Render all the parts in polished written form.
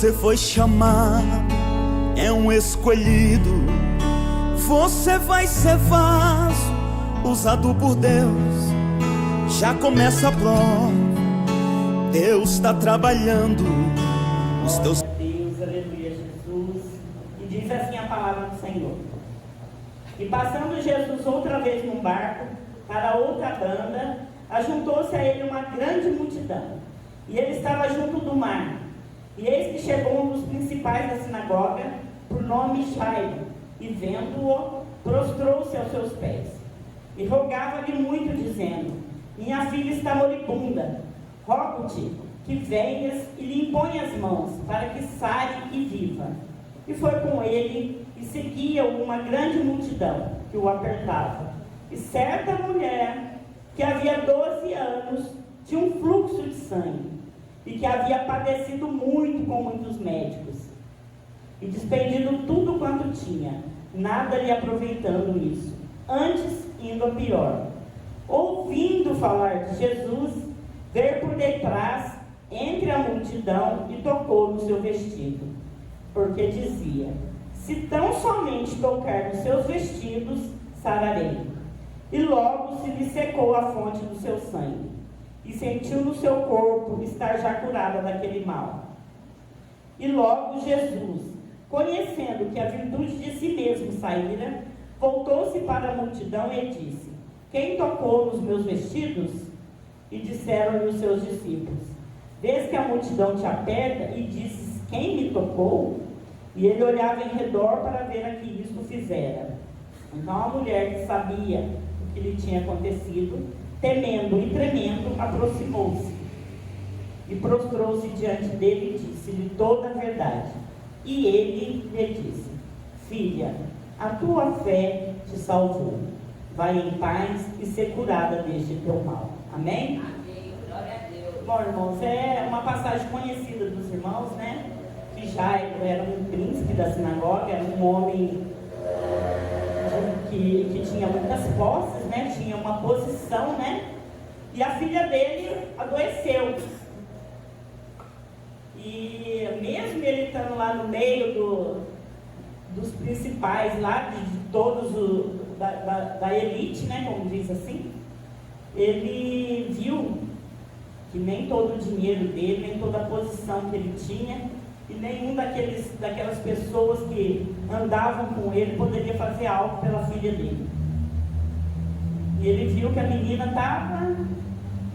Você foi chamado, é um escolhido. Você vai ser vaso, usado por Deus. Já começa a prova, Deus está trabalhando os teus... Deus, aleluia, Jesus. E diz assim a palavra do Senhor: e passando Jesus outra vez num barco para outra banda, ajuntou-se a ele uma grande multidão, e ele estava junto do mar. E eis que chegou um dos principais da sinagoga, por nome Jairo, e vendo-o, prostrou-se aos seus pés, e rogava-lhe muito, dizendo: minha filha está moribunda, rogo-te que venhas e lhe impõe as mãos, para que sare e viva. E foi com ele, e seguia-o uma grande multidão, que o apertava. E certa mulher, que havia 12 anos, tinha um fluxo de sangue, e que havia padecido muito com muitos médicos, e despendido tudo quanto tinha, nada lhe aproveitando isso, antes indo a pior. Ouvindo falar de Jesus, veio por detrás, entre a multidão, e tocou no seu vestido, porque dizia: se tão somente tocar nos seus vestidos, sararei. E logo se lhe secou a fonte do seu sangue, e sentiu no seu corpo estar já curada daquele mal. E logo Jesus, conhecendo que a virtude de si mesmo saíra, voltou-se para a multidão e disse: quem tocou nos meus vestidos? E disseram-lhe os seus discípulos: vês que a multidão te aperta, e dizes: quem me tocou? E ele olhava em redor para ver a que isto fizera. Então a mulher, que sabia o que lhe tinha acontecido, temendo e tremendo, aproximou-se e prostrou-se diante dele e disse-lhe toda a verdade. E ele lhe disse: filha, a tua fé te salvou. Vai em paz e ser curada deste teu mal. Amém? Amém. Glória a Deus. Bom, irmãos, é uma passagem conhecida dos irmãos, né? Que Jairo era um príncipe da sinagoga, era um homem que tinha muitas posses, né? Tinha uma posição, né? E a filha dele adoeceu. E mesmo ele estando lá no meio dos principais, lá de todos da elite, né? Como diz assim, ele viu que nem todo o dinheiro dele, nem toda a posição que ele tinha, e nenhum daquelas pessoas que andavam com ele poderia fazer algo pela filha dele. E ele viu que a menina estava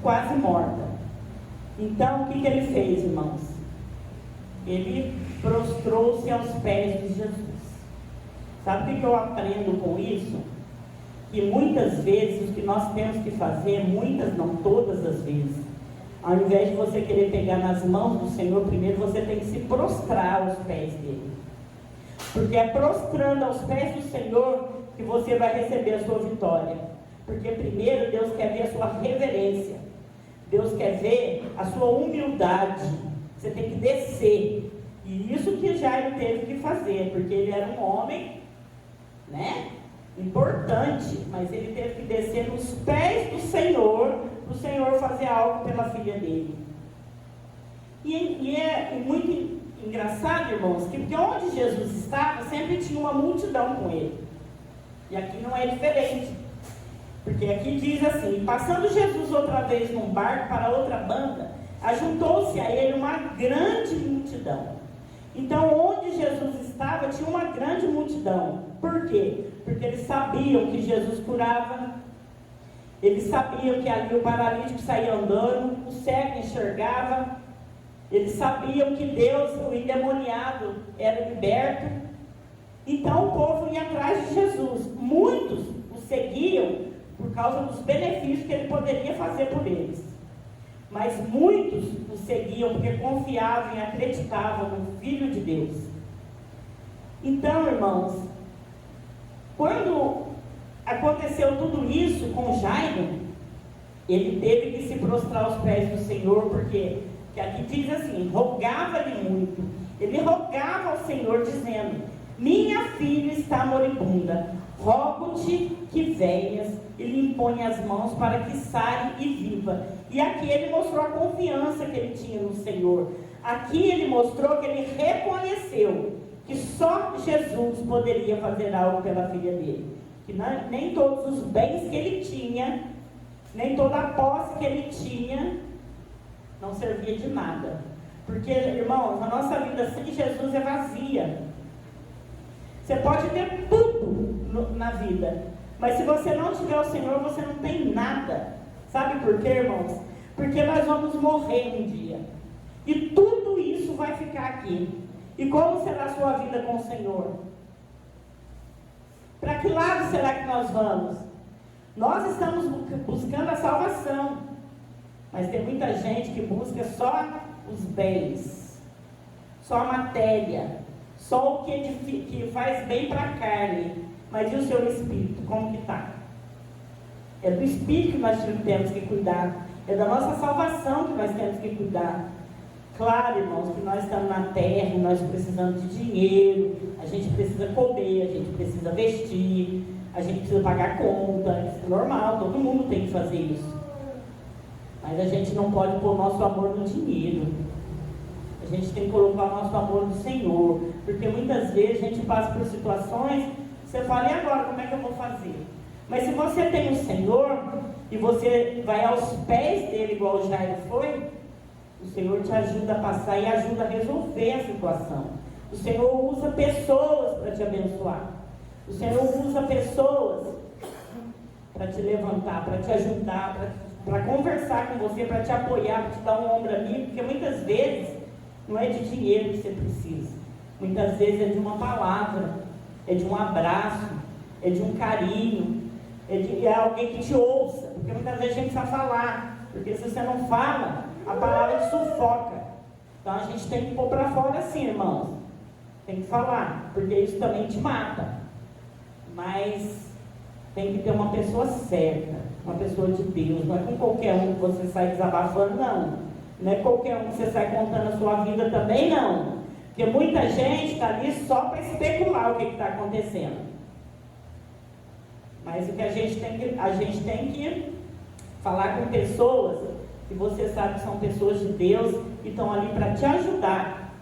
quase morta. Então, o que ele fez, irmãos? Ele prostrou-se aos pés de Jesus. Sabe o que eu aprendo com isso? Que muitas vezes o que nós temos que fazer, muitas, não todas as vezes, ao invés de você querer pegar nas mãos do Senhor, primeiro você tem que se prostrar aos pés dele. Porque é prostrando aos pés do Senhor que você vai receber a sua vitória. Porque primeiro Deus quer ver a sua reverência. Deus quer ver a sua humildade. Você tem que descer. E isso que Jairo teve que fazer, porque ele era um homem, né? Importante, mas ele teve que descer nos pés do Senhor, para o Senhor fazer algo pela filha dele. E é muito engraçado, irmãos, que porque onde Jesus estava, sempre tinha uma multidão com ele. E aqui não é diferente. Porque aqui diz assim: passando Jesus outra vez num barco para outra banda, ajuntou-se a ele uma grande multidão. Então, onde Jesus estava, tinha uma grande multidão. Por quê? Porque eles sabiam que Jesus curava, eles sabiam que ali o paralítico saía andando, o cego enxergava, eles sabiam que Deus, o endemoniado, era liberto. Então, o povo ia atrás de Jesus. Muitos o seguiam por causa dos benefícios que ele poderia fazer por eles. Mas muitos o seguiam porque confiavam e acreditavam no Filho de Deus. Então, irmãos, quando aconteceu tudo isso com Jairo, ele teve que se prostrar aos pés do Senhor, porque que aqui diz assim: rogava-lhe muito. Ele rogava ao Senhor dizendo: minha filha está moribunda, rogo-te que venhas e lhe impõe as mãos para que sare e viva. E aqui ele mostrou a confiança que ele tinha no Senhor, Aqui ele mostrou que ele reconheceu que só Jesus poderia fazer algo pela filha dele. Que nem todos os bens que ele tinha, nem toda a posse que ele tinha, não servia de nada. Porque, irmãos, a nossa vida sem Jesus é vazia. Você pode ter tudo na vida, mas se você não tiver o Senhor, você não tem nada. Sabe por quê, irmãos? Porque nós vamos morrer um dia. E tudo isso vai ficar aqui. E como será a sua vida com o Senhor? Para que lado será que nós vamos? Nós estamos buscando a salvação, mas tem muita gente que busca só os bens, só a matéria, só o que faz bem para a carne. Mas e o seu espírito, como que está? É do espírito que nós temos que cuidar, é da nossa salvação que nós temos que cuidar. Claro, irmãos, que nós estamos na terra, nós precisamos de dinheiro, a gente precisa comer, a gente precisa vestir, a gente precisa pagar conta, isso é normal, todo mundo tem que fazer isso. Mas a gente não pode pôr nosso amor no dinheiro. A gente tem que colocar o nosso amor no Senhor, porque muitas vezes a gente passa por situações, você fala, e agora, como é que eu vou fazer? Mas se você tem o Senhor, e você vai aos pés dele, igual o Jairo foi, o Senhor te ajuda a passar e ajuda a resolver a situação. O Senhor usa pessoas para te abençoar. O Senhor usa pessoas para te levantar, para te ajudar, para conversar com você, para te apoiar, para te dar um ombro amigo, porque muitas vezes não é de dinheiro que você precisa. Muitas vezes é de uma palavra, é de um abraço, é de um carinho, é alguém que te ouça, porque muitas vezes a gente precisa falar, porque se você não fala, a palavra te sufoca. Então a gente tem que pôr para fora assim, irmãos. Tem que falar, porque isso também te mata. Mas tem que ter uma pessoa certa, uma pessoa de Deus. Não é com qualquer um que você sai desabafando, não. Não é qualquer um que você sai contando a sua vida também, não. Porque muita gente está ali só para especular o que está acontecendo. Mas o que a gente tem que falar com pessoas que você sabe que são pessoas de Deus e estão ali para te ajudar,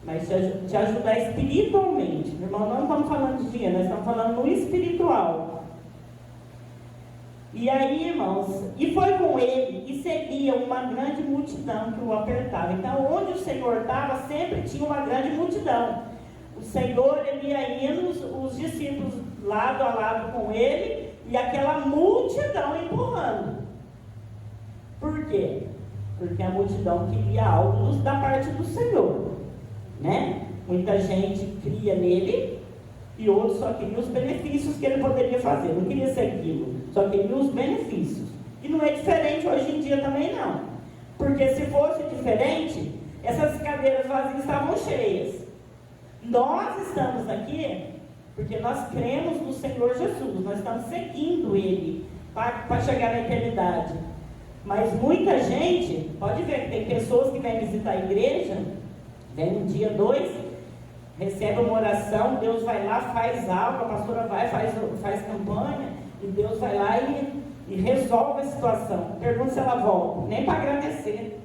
mas te ajudar espiritualmente. Irmão, nós não estamos falando de dinheiro, nós estamos falando no espiritual. E aí, irmãos, e foi com ele, e seguia uma grande multidão que o apertava. Então, onde o Senhor estava, sempre tinha uma grande multidão. O Senhor, ele ia indo, os discípulos lado a lado com ele, e aquela multidão empurrando. Por quê? Porque a multidão queria algo da parte do Senhor, né? Muita gente cria nele e outros só queriam os benefícios que ele poderia fazer, não queria ser aquilo, só queria os benefícios. E não é diferente hoje em dia também não, porque se fosse diferente, essas cadeiras vazias estavam cheias. Nós estamos aqui porque nós cremos no Senhor Jesus, nós estamos seguindo ele para chegar na eternidade. Mas muita gente, pode ver que tem pessoas que vêm visitar a igreja, vem um dia, 2, recebe uma oração, Deus vai lá, faz algo, a pastora vai, faz campanha, e Deus vai lá e resolve a situação. Pergunta se ela volta, nem para agradecer,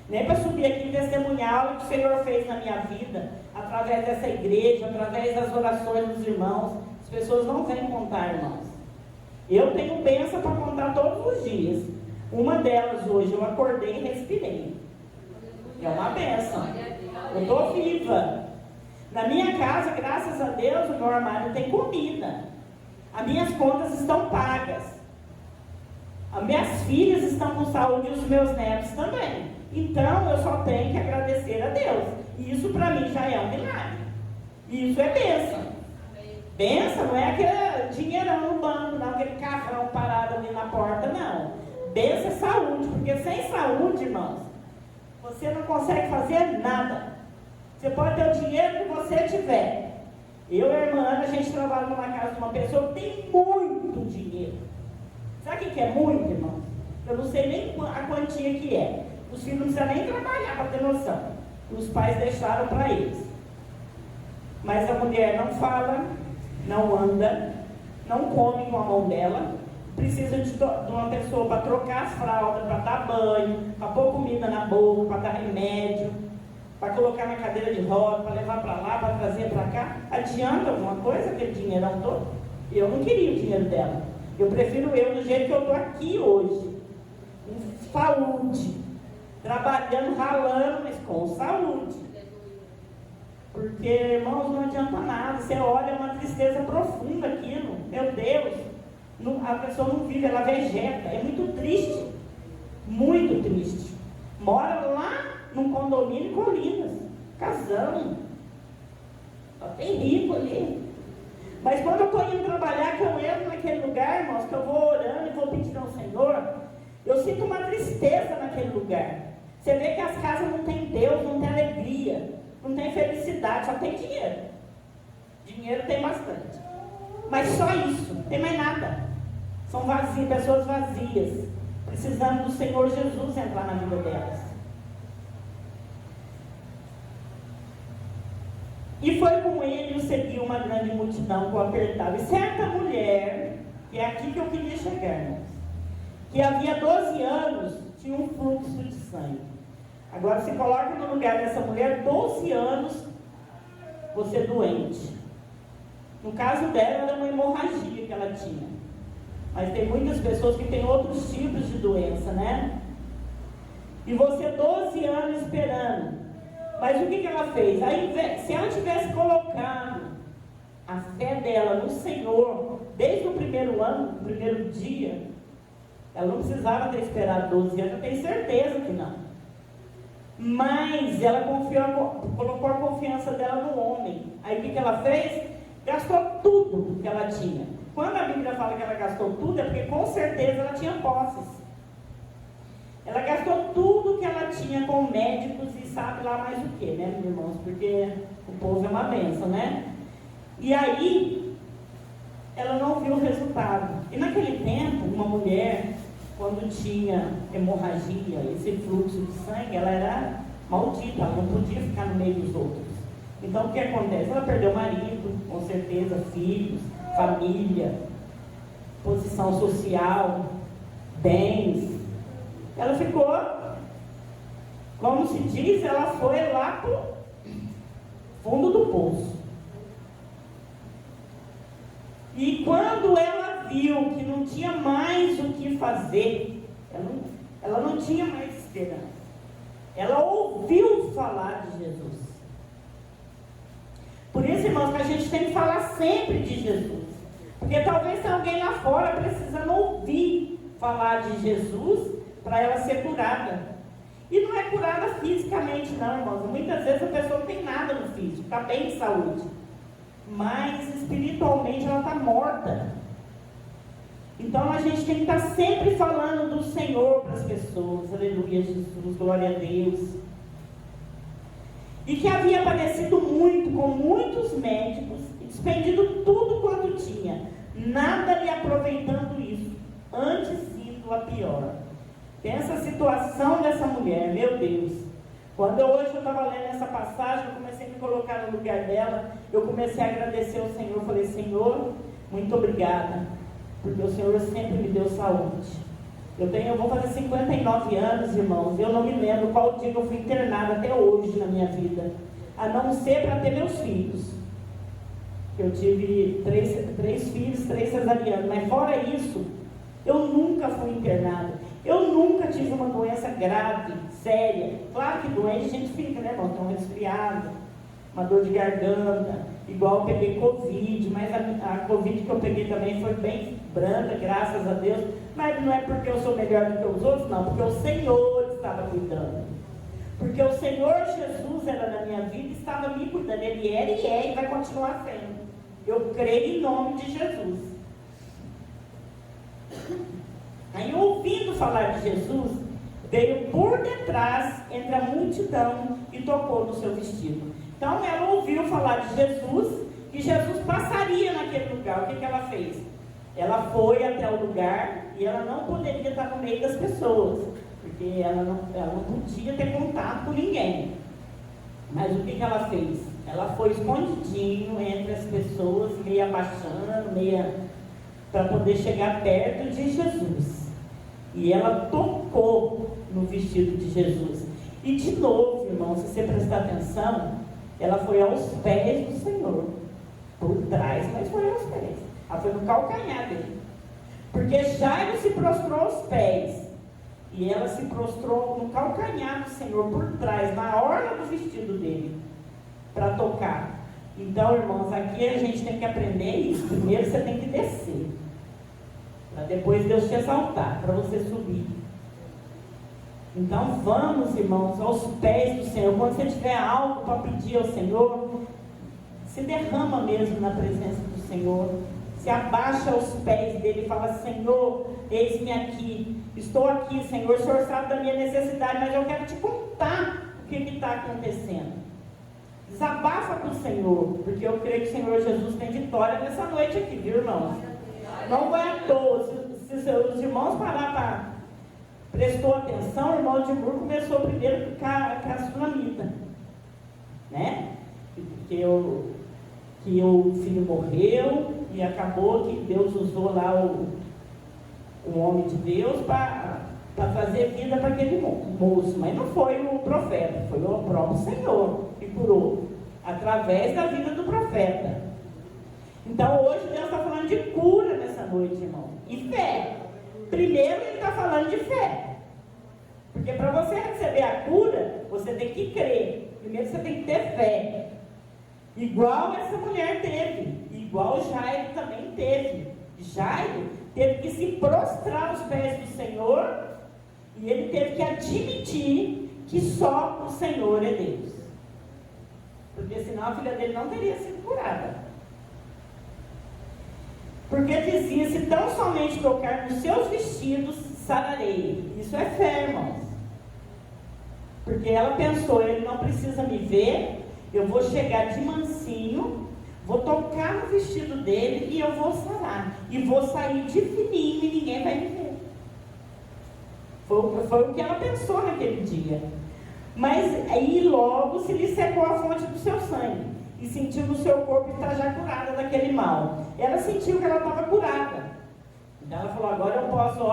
nem para subir aqui e testemunhar o que o Senhor fez na minha vida, através dessa igreja, através das orações dos irmãos. As pessoas não vêm contar, irmãos. Eu tenho bênção para contar todos os dias. Uma delas hoje, eu acordei e respirei. É uma bênção. Eu estou viva. Na minha casa, graças a Deus, o meu armário tem comida. As minhas contas estão pagas. As minhas filhas estão com saúde e os meus netos também. Então, eu só tenho que agradecer a Deus. E isso para mim já é um milagre. E isso é bênção. Bênção não é aquele dinheirão no banco, não, aquele carrão parado ali na porta, não. Bênção é saúde, porque sem saúde, irmãos, você não consegue fazer nada. Você pode ter o dinheiro que você tiver. Eu e a irmã Ana, a gente trabalha numa casa de uma pessoa que tem muito dinheiro. Sabe o que é muito, irmãos? Eu não sei nem a quantia que é. Os filhos não precisam nem trabalhar para ter noção. Os pais deixaram para eles. Mas a mulher não fala, não anda, não come com a mão dela. Precisa de uma pessoa para trocar as fraldas, para dar banho, para pôr comida na boca, para dar remédio. para colocar na cadeira de roda, para levar para lá, para trazer para cá. Adianta alguma coisa aquele dinheirão todo? Eu não queria o dinheiro dela. Eu prefiro eu do jeito que eu estou aqui hoje, com saúde, trabalhando, ralando, mas com saúde. Porque, irmãos, não adianta nada. Você olha, é uma tristeza profunda aquilo. Meu Deus, a pessoa não vive, ela vegeta. É muito triste, muito triste. Mora lá num condomínio em Colinas, casão. Só tem rico ali. Mas quando eu estou indo trabalhar, que eu entro naquele lugar, irmãos, que eu vou orando e vou pedindo ao Senhor, eu sinto uma tristeza naquele lugar. Você vê que as casas não tem Deus, não tem alegria, não tem felicidade, só tem dinheiro. Dinheiro tem bastante. Mas só isso, não tem mais nada. São vazias, pessoas vazias, precisando do Senhor Jesus entrar na vida delas. E foi com ele, o seguiu uma grande multidão que o apertava. E certa mulher, que é aqui que eu queria chegar, irmãos, que havia 12 anos, tinha um fluxo de sangue. Agora se coloca no lugar dessa mulher, 12 anos, você doente. No caso dela, era uma hemorragia que ela tinha. Mas tem muitas pessoas que têm outros tipos de doença, né? E você 12 anos esperando. Mas o que ela fez? Aí, se ela tivesse colocado a fé dela no Senhor, desde o primeiro ano, no primeiro dia, ela não precisava ter esperado 12 anos, eu tenho certeza que não. Mas ela colocou a confiança dela no homem. Aí o que ela fez? Gastou tudo que ela tinha. Quando a Bíblia fala que ela gastou tudo, é porque com certeza ela tinha posses. Ela gastou tudo que ela tinha com médicos e sabe lá mais o que, né, meus irmãos? Porque o povo é uma bênção, né? E aí, ela não viu o resultado. E naquele tempo, uma mulher, quando tinha hemorragia, esse fluxo de sangue, ela era maldita, ela não podia ficar no meio dos outros. Então, o que acontece? Ela perdeu o marido, com certeza, filhos, família, posição social, bens. Ela ficou, como se diz, ela foi lá para o fundo do poço. E quando ela viu que não tinha mais o que fazer, ela não tinha mais esperança. Ela ouviu falar de Jesus. Por isso, irmãos, que a gente tem que falar sempre de Jesus. Porque talvez tenha alguém lá fora precisando ouvir falar de Jesus para ela ser curada. E não é curada fisicamente não, irmãos. Muitas vezes a pessoa não tem nada no físico, está bem de saúde. Mas espiritualmente ela está morta. Então a gente tem que estar sempre falando do Senhor para as pessoas. Aleluia, Jesus, glória a Deus. E que havia padecido muito com muitos médicos, e despendido tudo quanto tinha, nada lhe aproveitando isso, antes indo a pior. Pensa a situação dessa mulher, meu Deus. Quando hoje eu estava lendo essa passagem, eu comecei a me colocar no lugar dela, eu comecei a agradecer ao Senhor, falei, Senhor, muito obrigada, porque o Senhor sempre me deu saúde. Eu vou fazer 59 anos, irmãos, eu não me lembro qual dia que eu fui internada até hoje na minha vida, a não ser para ter meus filhos. Eu tive três filhos, 3 cesarianos, mas fora isso, eu nunca fui internada. Eu nunca tive uma doença grave, séria. Claro que doente a gente fica, né, irmão? Tem um resfriado, uma dor de garganta, igual eu peguei Covid, mas a Covid que eu peguei também foi bem branda, graças a Deus. Mas não é porque eu sou melhor do que os outros, não, porque o Senhor estava cuidando. Porque o Senhor Jesus era na minha vida e estava me cuidando. Ele era e é e vai continuar sendo. Eu creio em nome de Jesus. Aí, ouvindo falar de Jesus, veio por detrás, entre a multidão, e tocou no seu vestido. Então, ela ouviu falar de Jesus, que Jesus passaria naquele lugar. O que ela fez? Ela foi até o lugar, e ela não poderia estar no meio das pessoas, porque ela não podia ter contato com ninguém. Mas o que ela fez? Ela foi escondidinho entre as pessoas, meio abaixando, para poder chegar perto de Jesus. E ela tocou no vestido de Jesus. E de novo, todos, irmãos, se você prestar atenção, ela foi aos pés do Senhor. Por trás, mas foi aos pés. Ela foi no calcanhar dele. Porque Jairo se prostrou aos pés. E ela se prostrou no calcanhar do Senhor, por trás, na orla do vestido dele, para tocar. Então, irmãos, aqui a gente tem que aprender isso. Primeiro você tem que descer, para depois Deus te exaltar, para você subir. Então vamos, irmãos, aos pés do Senhor. Quando você tiver algo para pedir ao Senhor, se derrama mesmo na presença do Senhor. Se abaixa aos pés dele e fala: Senhor, eis-me aqui. Estou aqui, Senhor. O Senhor sabe da minha necessidade, mas eu quero te contar o que está acontecendo. Desabafa com o Senhor, porque eu creio que o Senhor Jesus tem vitória nessa noite aqui, viu, irmãos? Não vai à toa. Se os irmãos parar para... prestou atenção, o irmão de Mur começou primeiro com a sunamita, né? Que o filho morreu e acabou que Deus usou lá o homem de Deus para trazer vida para aquele moço, mas não foi o profeta, foi o próprio Senhor que curou, através da vida do profeta. Então hoje Deus está falando de cura nessa noite, irmão, e fé. Primeiro ele está falando de fé, porque para você receber a cura, você tem que crer. Primeiro você tem que ter fé, igual essa mulher teve, igual Jairo também teve. Jairo teve que se prostrar aos pés do Senhor, e ele teve que admitir que só o Senhor é Deus, porque senão a filha dele não teria sido curada. Porque dizia: se tão somente tocar nos seus vestidos, sararei. Isso é fé, irmãos. Porque ela pensou: ele não precisa me ver, eu vou chegar de mansinho, vou tocar no vestido dele e eu vou sarar. E vou sair de fininho e ninguém vai me ver. Foi o que ela pensou naquele dia. Mas aí logo se lhe secou a fonte do seu sangue, e sentiu no seu corpo estar já curada daquele mal. Ela sentiu que ela estava curada. Então ela falou: agora eu posso,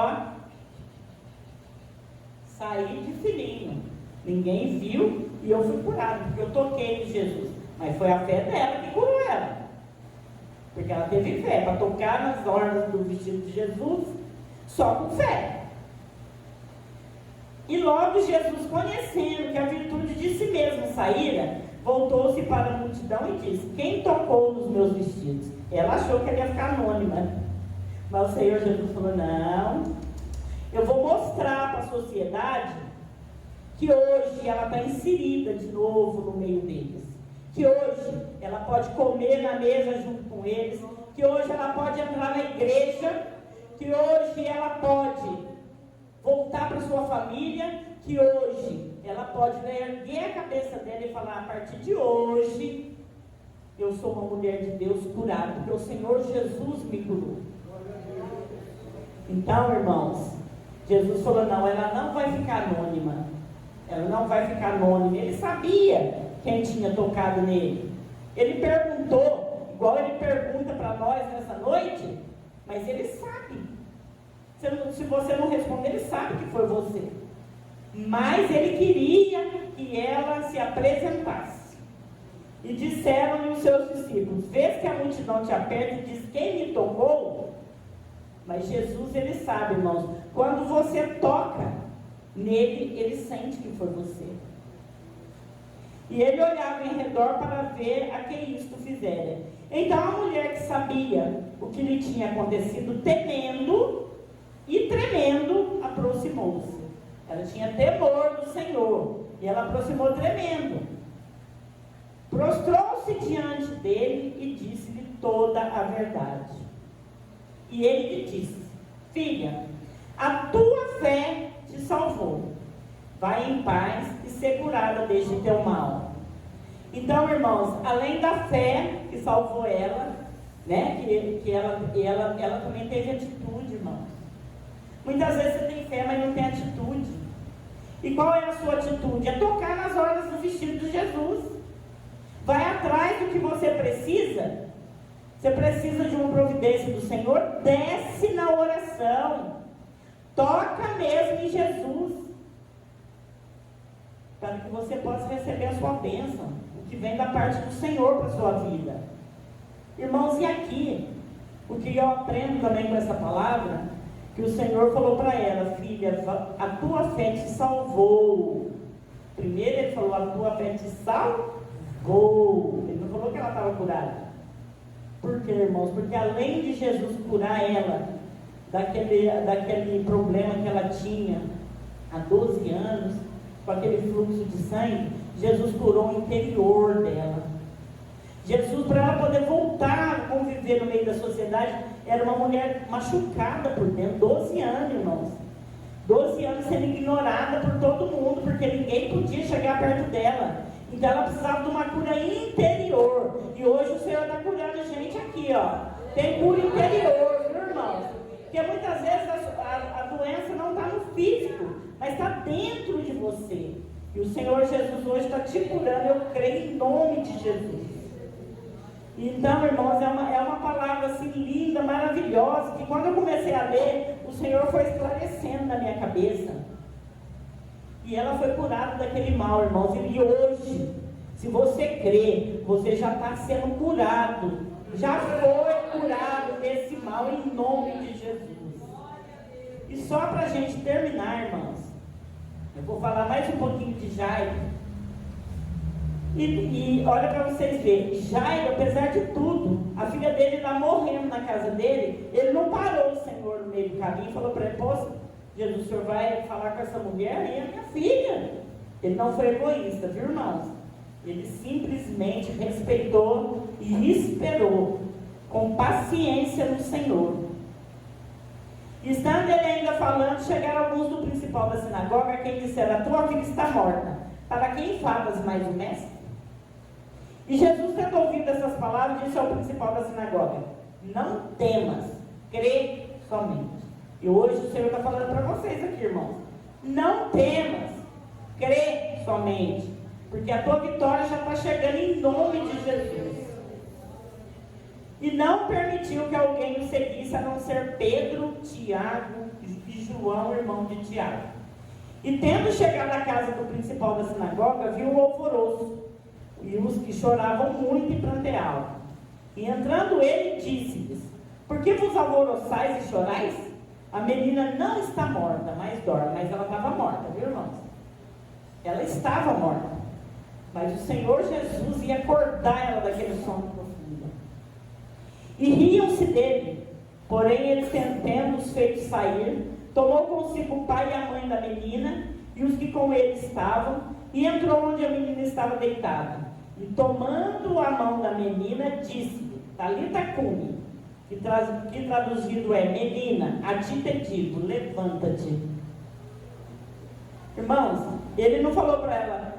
sair de fininho. Ninguém viu e eu fui curada, porque eu toquei em Jesus. Mas foi a fé dela que curou ela. Porque ela teve fé para tocar nas orlas do vestido de Jesus, só com fé. E logo Jesus, conhecendo que a virtude de si mesmo saíra, voltou-se para a multidão e disse: quem tocou nos meus vestidos? Ela achou que ela ia ficar anônima, mas o Senhor Jesus falou: não, eu vou mostrar para a sociedade que hoje ela está inserida de novo no meio deles, que hoje ela pode comer na mesa junto com eles, que hoje ela pode entrar na igreja, que hoje ela pode voltar para sua família, que hoje ela pode erguer a cabeça dela e falar: a partir de hoje eu sou uma mulher de Deus curada, porque o Senhor Jesus me curou. Então, irmãos, Jesus falou: não, ela não vai ficar anônima. Ela não vai ficar anônima. Ele sabia quem tinha tocado nele. Ele perguntou, igual ele pergunta para nós nessa noite, mas ele sabe. Se você não responder, ele sabe que foi você. Mas ele queria que ela se apresentasse. E disseram-lhe os seus discípulos: vês que a multidão te aperta e diz: quem me tocou? Mas Jesus, ele sabe, irmãos, quando você toca nele, ele sente que foi você. E ele olhava em redor para ver a quem isto fizera. Então a mulher que sabia o que lhe tinha acontecido, temendo e tremendo, aproximou-se. Ela tinha temor do Senhor, e ela aproximou tremendo. Prostrou-se diante dele e disse-lhe toda a verdade. E ele lhe disse: filha, a tua fé te salvou. Vai em paz e ser curada deste teu mal. Então, irmãos, além da fé que salvou ela, né, que ela também teve atitude, irmãos. Muitas vezes você tem fé, mas não tem atitude. E qual é a sua atitude? É tocar nas orlas do vestido de Jesus. Vai atrás do que você precisa. Você precisa de uma providência do Senhor, desce na oração. Toca mesmo em Jesus. para que você possa receber a sua bênção, o que vem da parte do Senhor para a sua vida. Irmãos, e aqui, o que eu aprendo também com essa palavra, que o Senhor falou para ela: filha, a tua fé te salvou. Primeiro ele falou: a tua fé te salvou. Ele não falou que ela estava curada. Por quê, irmãos? Porque além de Jesus curar ela daquele problema que ela tinha há 12 anos, com aquele fluxo de sangue, Jesus curou o interior dela. Jesus, para ela poder voltar a conviver no meio da sociedade, era uma mulher machucada por dentro. 12 anos, irmãos. 12 anos sendo ignorada por todo mundo, porque ninguém podia chegar perto dela. Então ela precisava de uma cura interior. E hoje o Senhor está curando a gente aqui, ó. Tem cura interior, viu, irmãos? Porque muitas vezes a doença não está no físico, mas está dentro de você. E o Senhor Jesus hoje está te curando, eu creio em nome de Jesus. Então, irmãos, é uma palavra assim linda, maravilhosa, que quando eu comecei a ler, o Senhor foi esclarecendo na minha cabeça. E ela foi curada daquele mal, irmãos. E hoje, se você crê, você já está sendo curado. Já foi curado desse mal em nome de Jesus. E só para a gente terminar, irmãos, eu vou falar mais um pouquinho de Jairo. E olha para vocês verem, Jairo, apesar de tudo, a filha dele está morrendo na casa dele, ele não parou o Senhor no meio do caminho e falou para ele: pô, Jesus, o Senhor vai falar com essa mulher? E a minha filha. Ele não foi egoísta, viu, irmãos? Ele simplesmente respeitou e esperou com paciência no Senhor. E estando ele ainda falando, chegaram alguns do principal da sinagoga, quem disseram: a tua filha está morta, para quem falas mais o mestre? E Jesus, tendo ouvido essas palavras, disse ao principal da sinagoga: não temas, crê somente. E hoje o Senhor está falando para vocês aqui, irmãos: não temas, crê somente, porque a tua vitória já está chegando em nome de Jesus. E não permitiu que alguém o seguisse, a não ser Pedro, Tiago e João, irmão de Tiago. E tendo chegado à casa do principal da sinagoga, viu o alvoroço, e os que choravam muito e pranteavam. E entrando ele, disse-lhes: por que vos alvoroçais e chorais? A menina não está morta, mas dorme. Mas ela estava morta, viu, irmãos? Ela estava morta. Mas o Senhor Jesus ia acordar ela daquele sono profundo. E riam-se dele. Porém, ele, tendo-os feito sair, tomou consigo o pai e a mãe da menina e os que com ele estavam, e entrou onde a menina estava deitada. E tomando a mão da menina, disse-lhe: Talita cumi, que traduzido é: menina, a ti te digo, levanta-te. Irmãos, ele não falou para ela,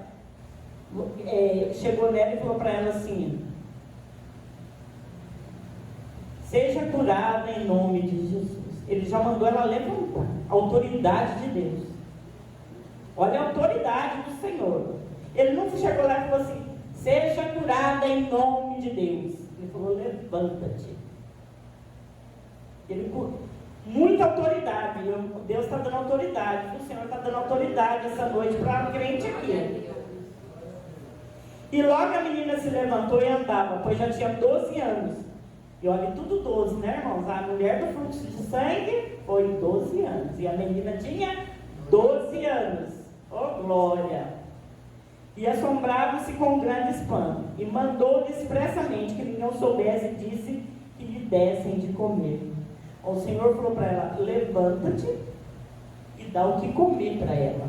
chegou nela e falou para ela assim: seja curada em nome de Jesus. Ele já mandou ela levantar. Autoridade de Deus. Olha a autoridade do Senhor. Ele não chegou lá e falou assim: seja curada em nome de Deus. Ele falou: levanta-te. Ele, muita autoridade. Deus está dando autoridade. O Senhor está dando autoridade essa noite para a crente aqui. E logo a menina se levantou e andava, pois já tinha 12 anos. E olha, tudo 12, né, irmãos? A mulher do fluxo de sangue foi 12 anos. E a menina tinha 12 anos. Oh, glória! E assombravam-se com grande espanto. E mandou expressamente que ninguém soubesse, e disse que lhe dessem de comer. O Senhor falou para ela: levanta-te e dá o que comer para ela.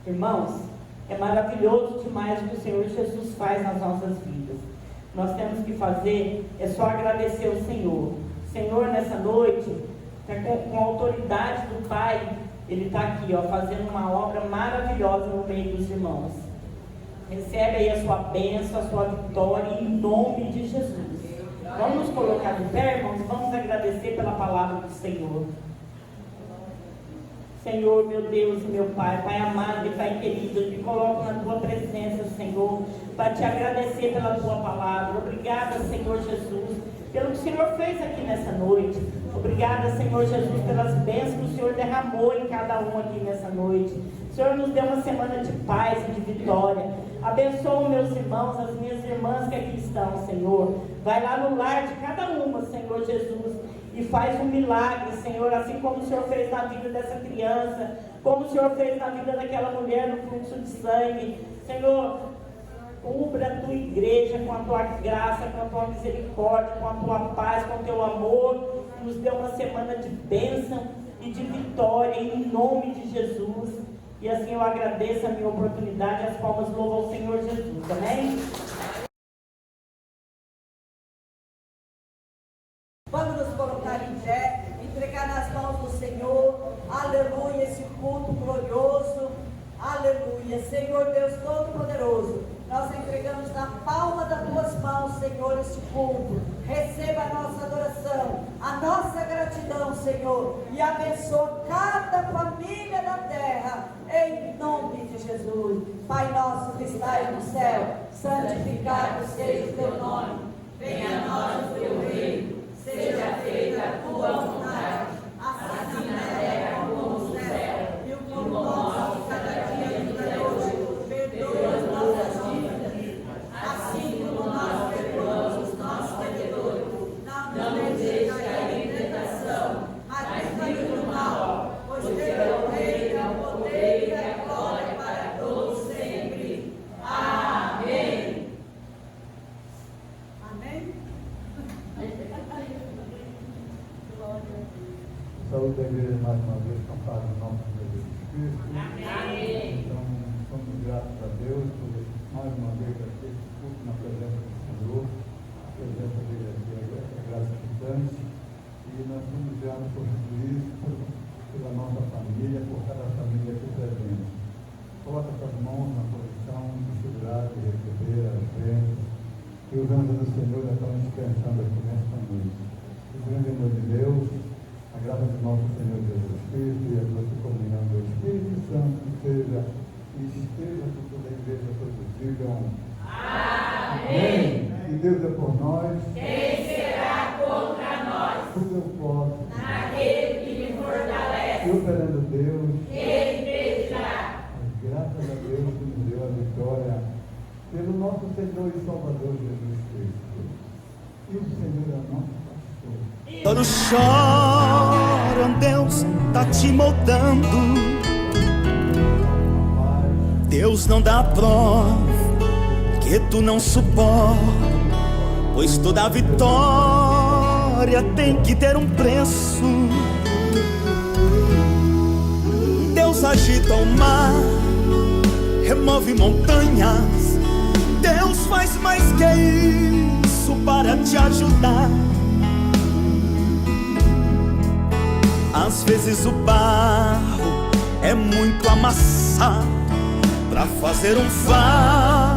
Irmãos, é maravilhoso demais o que o Senhor Jesus faz nas nossas vidas. Nós temos que fazer, é só agradecer ao Senhor. Senhor, nessa noite, com a autoridade do Pai, Ele está aqui, ó, fazendo uma obra maravilhosa no meio dos irmãos. Recebe aí a sua bênção, a sua vitória, em nome de Jesus. Vamos nos colocar de pé, irmãos, vamos agradecer pela palavra do Senhor. Senhor, meu Deus e meu Pai, Pai amado e Pai querido, eu me coloco na Tua presença, Senhor, para Te agradecer pela Tua palavra. Obrigada, Senhor Jesus, pelo que o Senhor fez aqui nessa noite. Obrigada, Senhor Jesus, pelas bênçãos que o Senhor derramou em cada um aqui nessa noite. O Senhor nos deu uma semana de paz e de vitória. Abençoa meus irmãos, as minhas irmãs que aqui estão, Senhor. Vai lá no lar de cada uma, Senhor Jesus, e faz um milagre, Senhor, assim como o Senhor fez na vida dessa criança, como o Senhor fez na vida daquela mulher no fluxo de sangue. Senhor, cubra a tua igreja com a tua graça, com a tua misericórdia, com a tua paz, com o teu amor. Nos dê uma semana de bênção e de vitória, em nome de Jesus. E assim eu agradeço a minha oportunidade, as palmas louvam ao Senhor Jesus. Amém? Vamos nos colocar em pé, entregar nas mãos do Senhor. Aleluia, esse culto glorioso. Aleluia, Senhor Deus Todo-Poderoso, nós entregamos na palma das tuas mãos, Senhor, este culto. Receba a nossa adoração, a nossa gratidão, Senhor, e abençoa cada família da terra, em nome de Jesus. Pai nosso que estás no céu, santificado seja o teu nome. Venha a nós o teu reino, seja feita a tua vontade, assim na terra como no céu. E o pão nosso cada dia nos dai hoje, perdoa as nossas dívidas, assim como nós perdoamos os nossos devedores. Não nos deixe cair em tentação, mas livra do mal, pois teu é o reino, o poder e a glória para todos sempre. Amém. Amém? Saúde da igreja mais uma vez, com a paz do nosso Jesus Cristo. Amém. Então, somos gratos a Deus por mais uma vez aqui esse culto na presença do Senhor. A presença dele aqui é gratificante. E nós somos gratos por tudo isso, pela nossa família, por cada família aqui presente. Coloca suas mãos na posição de segurar e receber as bênçãos que os anjos do Senhor já estão descansando aqui nesta noite. O grande amor de Deus, a graça do nosso Senhor Jesus Cristo e a doce comunhão do Espírito Santo seja e esteja por toda a igreja, todos digam amém. E Deus é por nós. Quem será contra nós? Tudo eu posso. Naquele que me fortalece. Eu perante Deus. Quem impedirá? Graças a Deus que nos deu a vitória pelo nosso Senhor e Salvador Jesus Cristo. E o Senhor é o nosso pastor. Todos choram, Deus tá te moldando. Deus não dá prova que tu não suporta, pois toda vitória tem que ter um preço. Deus agita o mar, remove montanhas. Deus faz mais que isso para te ajudar. Às vezes o barro é muito amassado pra fazer um vaso